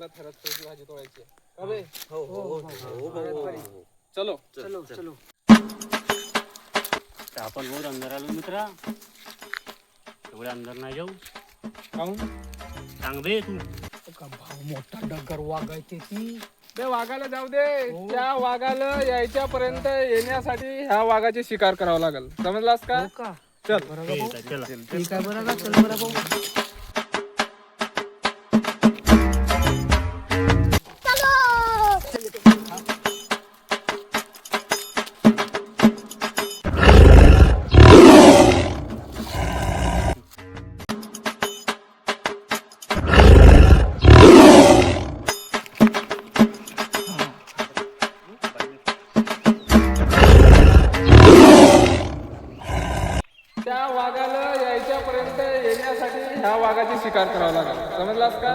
मला थरथरची भाजी तोडायची अबे. हो हो हो. चलो चलो चलो. आपण बहुत अंदर आलो मित्रा. एवढे अंदर नाही जाऊ. खाऊन सांग बे तू. का भाऊ मोठा डगर वागायचे ती. ते वाघाला जाऊ दे. त्या वाघाला यायच्या पर्यंत येण्यासाठी ह्या वाघाची शिकार करावं लागेल. समजलास का? हो का? चल बरं का भाऊ? चला. ठीक आहे बरं का? चल बरं भाऊ. त्या वाघाला यायच्या पर्यंत येण्यासाठी ह्या वाघाची शिकार करावं लागेल. समजलास का?